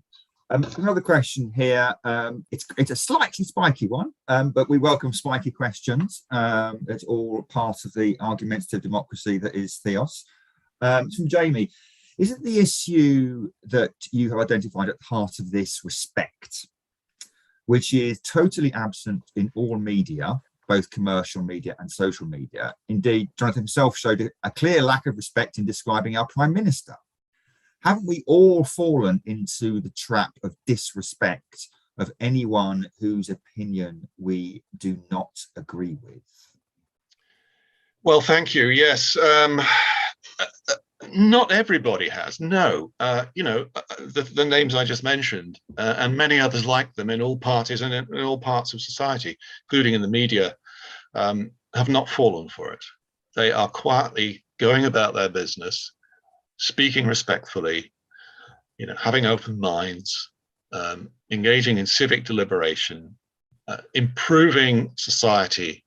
Another question here. It's a slightly spiky one, but we welcome spiky questions. It's all part of the argumentative democracy that is Theos. It's from Jamie. Isn't the issue that you have identified at the heart of this respect, which is totally absent in all media, both commercial media and social media? Indeed, Jonathan himself showed a clear lack of respect in describing our Prime Minister. Haven't we all fallen into the trap of disrespect of anyone whose opinion we do not agree with? Well, thank you. Yes. Not everybody has, no. The names I just mentioned, and many others like them in all parties and in all parts of society, including in the media, have not fallen for it. They are quietly going about their business, speaking respectfully, having open minds, engaging in civic deliberation, improving society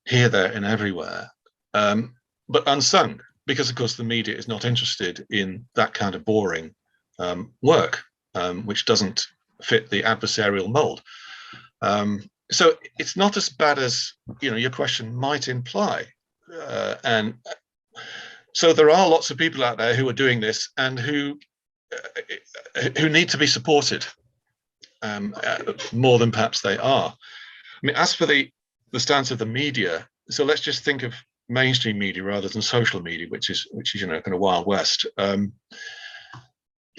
here, there, and everywhere, but unsung, because of course the media is not interested in that kind of boring work, which doesn't fit the adversarial mold. So it's not as bad as your question might imply, and so there are lots of people out there who are doing this and who need to be supported more than perhaps they are. I mean, as for the stance of the media, so let's just think of mainstream media rather than social media, which is kind of Wild West.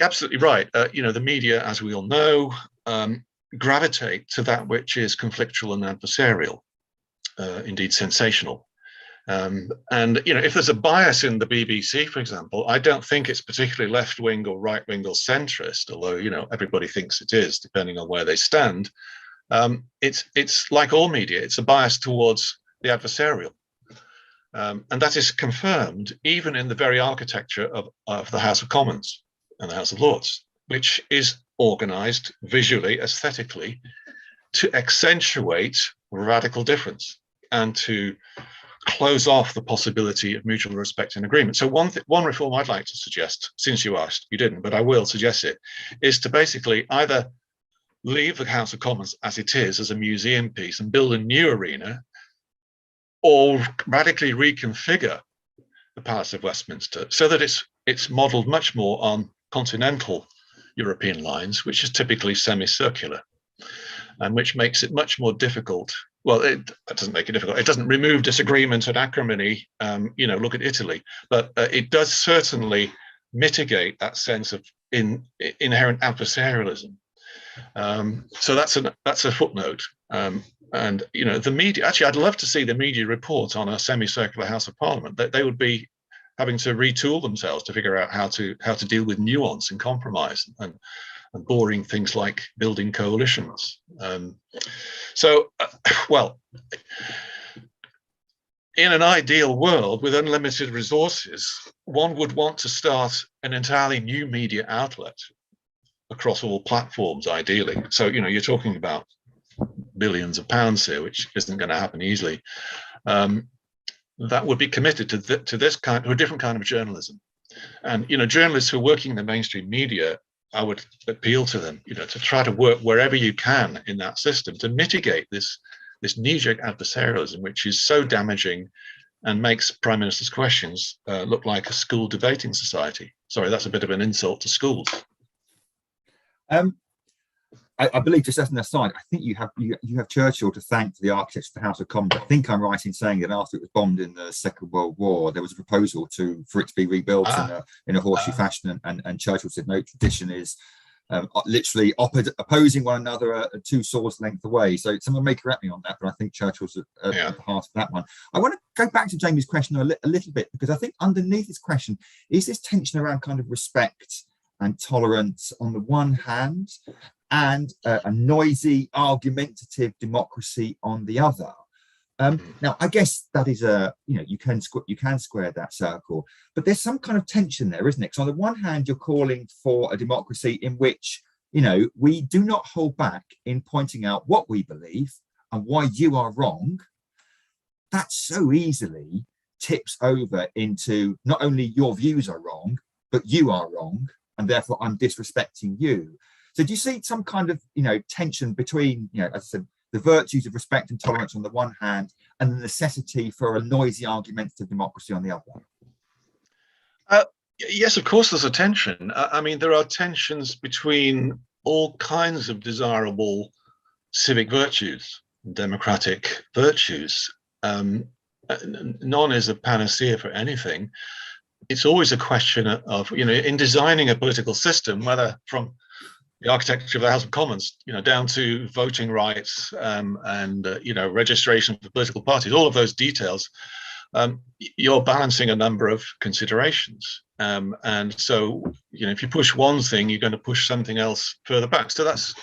Absolutely right. The media, as we all know, gravitate to that which is conflictual and adversarial, indeed sensational. And if there's a bias in the BBC, for example, I don't think it's particularly left-wing or right-wing or centrist, although everybody thinks it is, depending on where they stand. It's like all media; it's a bias towards the adversarial, and that is confirmed even in the very architecture of the House of Commons and the House of Lords, which is organised visually, aesthetically, to accentuate radical difference and to close off the possibility of mutual respect and agreement. So one reform I'd like to suggest, since you asked, you didn't, but I will suggest it, is to basically either leave the House of Commons as it is, as a museum piece, and build a new arena, or radically reconfigure the Palace of Westminster so that it's modelled much more on continental European lines, which is typically semicircular, and which makes it much more difficult. Well, it doesn't make it difficult. It doesn't remove disagreement and acrimony. Look at Italy, but it does certainly mitigate that sense of inherent adversarialism. So that's a footnote. And the media. Actually, I'd love to see the media report on a semicircular House of Parliament. That they would be having to retool themselves to figure out how to deal with nuance and compromise and boring things like building coalitions. In an ideal world with unlimited resources, one would want to start an entirely new media outlet across all platforms, ideally. So, you're talking about billions of pounds here, which isn't going to happen easily. That would be committed to a different kind of journalism. And, journalists who are working in the mainstream media, I would appeal to them, to try to work wherever you can in that system to mitigate this knee-jerk adversarialism, which is so damaging and makes Prime Minister's questions look like a school debating society. Sorry, that's a bit of an insult to schools. I believe, just as an aside, I think you have Churchill to thank for the architects of the House of Commons. I think I'm right in saying that after it was bombed in the Second World War, there was a proposal for it to be rebuilt in a horseshoe fashion, and Churchill said no, tradition is literally opposing one another two swords length away. So someone may correct me on that, but I think Churchill's at the heart of that one. I want to go back to Jamie's question a little bit, because I think underneath his question is this tension around kind of respect and tolerance on the one hand, and a noisy, argumentative democracy on the other. Now, I guess that is you can square that circle, but there's some kind of tension there, isn't it? So on the one hand, you're calling for a democracy in which, we do not hold back in pointing out what we believe and why you are wrong. That so easily tips over into not only your views are wrong, but you are wrong, and therefore I'm disrespecting you. So do you see some kind of, tension between, as I said, the virtues of respect and tolerance on the one hand, and the necessity for a noisy argumentative democracy on the other? Yes, of course, there's a tension. I mean, there are tensions between all kinds of desirable civic virtues, democratic virtues. None is a panacea for anything. It's always a question of, in designing a political system, whether from the architecture of the House of Commons, down to voting rights and registration for political parties, all of those details, you're balancing a number of considerations. And so, if you push one thing, you're going to push something else further back. So that's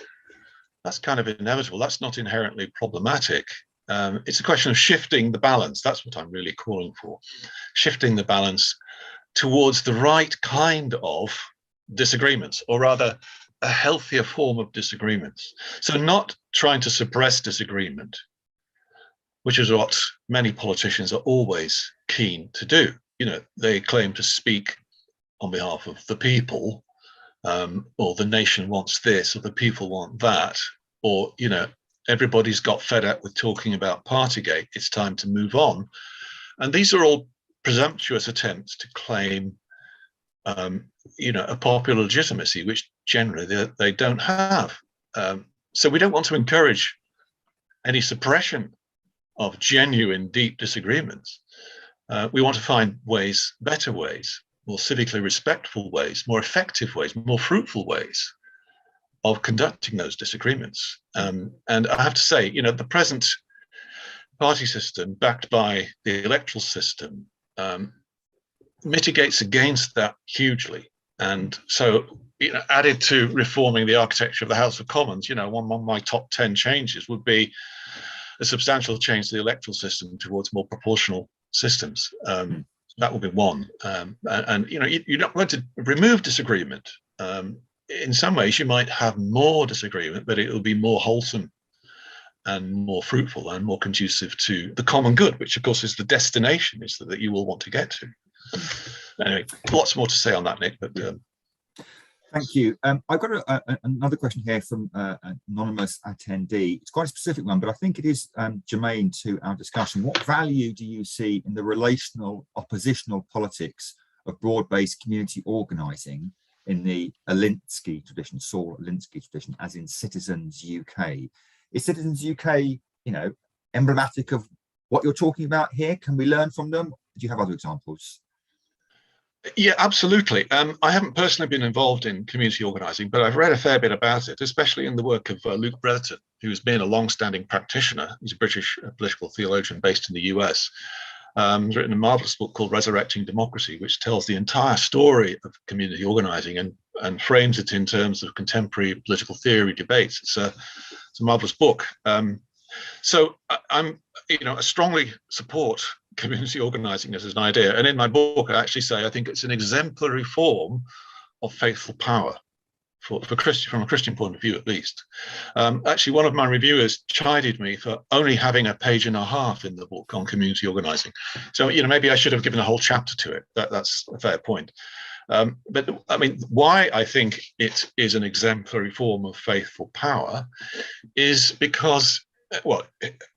kind of inevitable. That's not inherently problematic. It's a question of shifting the balance. That's what I'm really calling for. Shifting the balance towards the right kind of disagreements, or rather a healthier form of disagreements. So not trying to suppress disagreement, which is what many politicians are always keen to do. They claim to speak on behalf of the people, or the nation wants this, or the people want that, or, everybody's got fed up with talking about Partygate. It's time to move on. And these are all presumptuous attempts to claim, a popular legitimacy, which generally they don't have. So we don't want to encourage any suppression of genuine, deep disagreements. We want to find ways, better ways, more civically respectful ways, more effective ways, more fruitful ways of conducting those disagreements. And I have to say, the present party system, backed by the electoral system, mitigates against that hugely. And so, added to reforming the architecture of the House of Commons, one of my top 10 changes would be a substantial change to the electoral system towards more proportional systems. That would be one. And you're not going to remove disagreement. In some ways, you might have more disagreement, but it will be more wholesome and more fruitful and more conducive to the common good, which, of course, is the destination that you will want to get to. Anyway, lots more to say on that, Nick. But thank you. I've got another question here from an anonymous attendee. It's quite a specific one, but I think it is germane to our discussion. What value do you see in the relational oppositional politics of broad-based community organising in the Alinsky tradition, Saul Alinsky tradition, as in Citizens UK? Is Citizens UK, emblematic of what you're talking about here? Can we learn from them? Do you have other examples? Yeah, absolutely. I haven't personally been involved in community organising, but I've read a fair bit about it, especially in the work of Luke Bretherton, who's been a long-standing practitioner. He's a British political theologian based in the US. He's written a marvelous book called Resurrecting Democracy, which tells the entire story of community organising and frames it in terms of contemporary political theory debates. It's a marvelous book. So I strongly support community organising as an idea. And in my book, I actually say I think it's an exemplary form of faithful power from a Christian point of view, at least. Actually, one of my reviewers chided me for only having a page and a half in the book on community organising. So, maybe I should have given a whole chapter to it. That's a fair point. But I mean, why I think it is an exemplary form of faithful power is because, well,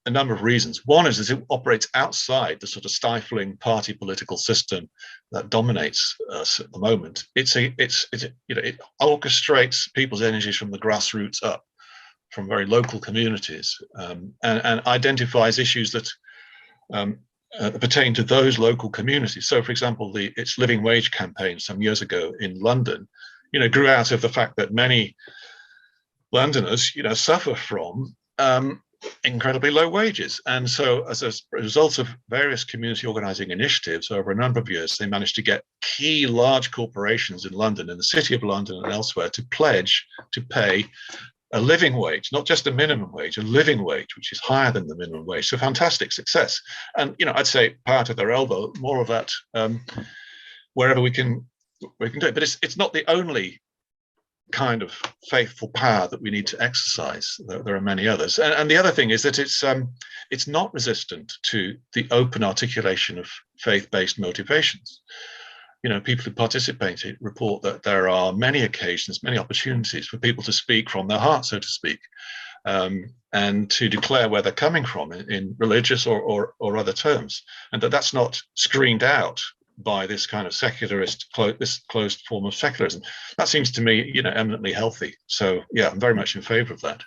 a number of reasons. One is it operates outside the sort of stifling party political system that dominates us at the moment. It orchestrates people's energies from the grassroots up, from very local communities, and identifies issues that pertain to those local communities. So, for example, its living wage campaign some years ago in London, grew out of the fact that many Londoners, suffer from incredibly low wages. And so as a result of various community organising initiatives over a number of years, they managed to get key large corporations in London, in the City of London and elsewhere, to pledge to pay a living wage, not just a minimum wage, a living wage, which is higher than the minimum wage. So fantastic success. And, I'd say power to their elbow, more of that wherever we can do it. But it's not the only kind of faithful power that we need to exercise. There are many others. And the other thing is that it's not resistant to the open articulation of faith-based motivations. People who participated report that there are many occasions, many opportunities for people to speak from their heart, so to speak, and to declare where they're coming from in religious or other terms, and that's not screened out by this kind of secularist, this closed form of secularism. That seems to me, eminently healthy. So yeah, I'm very much in favour of that.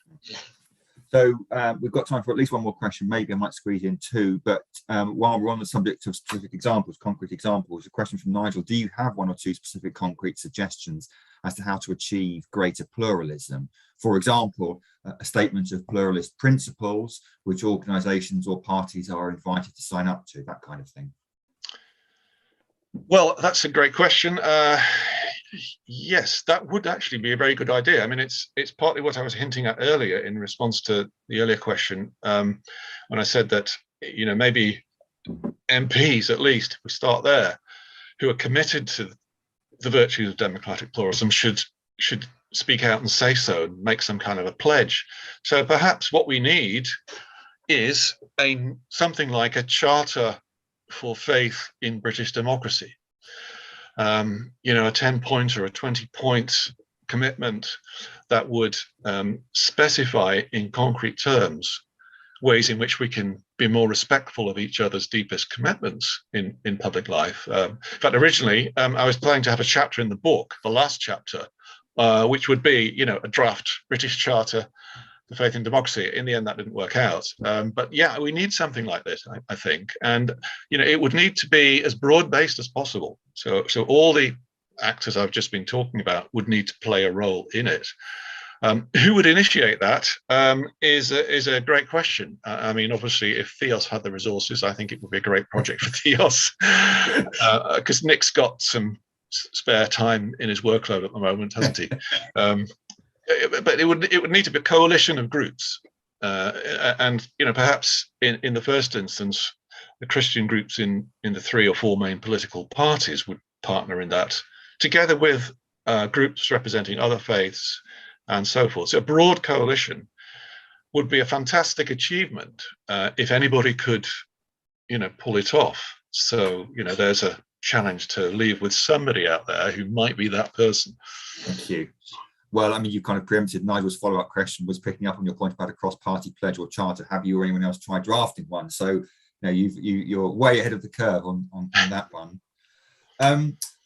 So we've got time for at least one more question. Maybe I might squeeze in two, but while we're on the subject of specific examples, concrete examples, a question from Nigel: do you have one or two specific concrete suggestions as to how to achieve greater pluralism? For example, a statement of pluralist principles, which organisations or parties are invited to sign up to, that kind of thing. Well, that's a great question. Yes, that would actually be a very good idea. I mean, it's partly what I was hinting at earlier in response to the earlier question, when I said that, maybe MPs, at least, if we start there, who are committed to the virtues of democratic pluralism should speak out and say so and make some kind of a pledge. So perhaps what we need is something like a charter for faith in British democracy. A 10-point or a 20-point commitment that would specify in concrete terms ways in which we can be more respectful of each other's deepest commitments in public life. In fact, originally, I was planning to have a chapter in the book, the last chapter, which would be, a draft British Charter for faith in democracy. In the end, that didn't work out. But yeah, we need something like this, I think. And, it would need to be as broad-based as possible. So all the actors I've just been talking about would need to play a role in it. Who would initiate that is a great question. I mean, obviously, if Theos had the resources, I think it would be a great project for Theos, because Nick's got some spare time in his workload at the moment, hasn't he? But it would need to be a coalition of groups, and perhaps in the first instance, the Christian groups in the 3 or 4 main political parties would partner in that, together with groups representing other faiths and so forth. So a broad coalition would be a fantastic achievement if anybody could, pull it off. So there's a challenge to leave with somebody out there who might be that person. Thank you. Well, I mean, you kind of preempted Nigel's follow-up question, was picking up on your point about a cross-party pledge or charter. Have you or anyone else tried drafting one? So, you're way ahead of the curve on that one.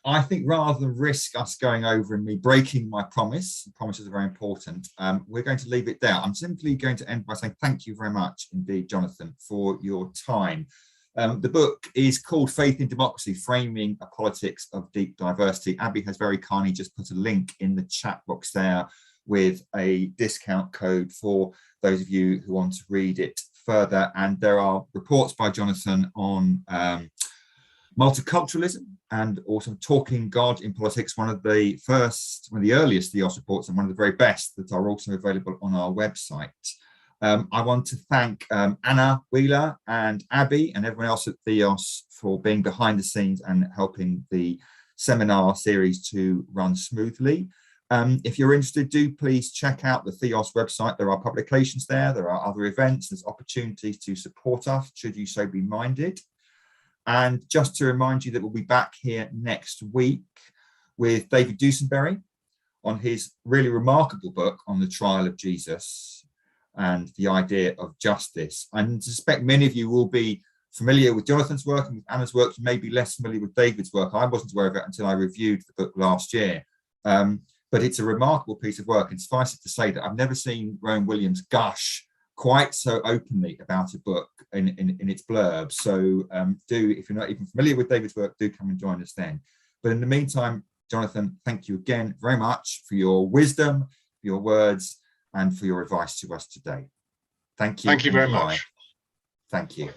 I think rather than risk us going over and me breaking my promises are very important, we're going to leave it there. I'm simply going to end by saying thank you very much indeed, Jonathan, for your time. The book is called Faith in Democracy, Framing a Politics of Deep Diversity. Abby has very kindly just put a link in the chat box there with a discount code for those of you who want to read it further. And there are reports by Jonathan on multiculturalism and also Talking God in Politics, one of the earliest Theos reports and one of the very best that are also available on our website. I want to thank Anna Wheeler and Abby and everyone else at Theos for being behind the scenes and helping the seminar series to run smoothly. If you're interested, do please check out the Theos website. There are publications there, there are other events, there's opportunities to support us, should you so be minded. And just to remind you that we'll be back here next week with David Dusenberry on his really remarkable book on the trial of Jesus and the idea of justice. I suspect many of you will be familiar with Jonathan's work and with Anna's work. You may be less familiar with David's work. I wasn't aware of it until I reviewed the book last year. But it's a remarkable piece of work. And suffice it to say that I've never seen Rowan Williams gush quite so openly about a book in its blurb. So if you're not even familiar with David's work, do come and join us then. But in the meantime, Jonathan, thank you again very much for your wisdom, for your words, and for your advice to us today. Thank you. Thank you very much. Thank you.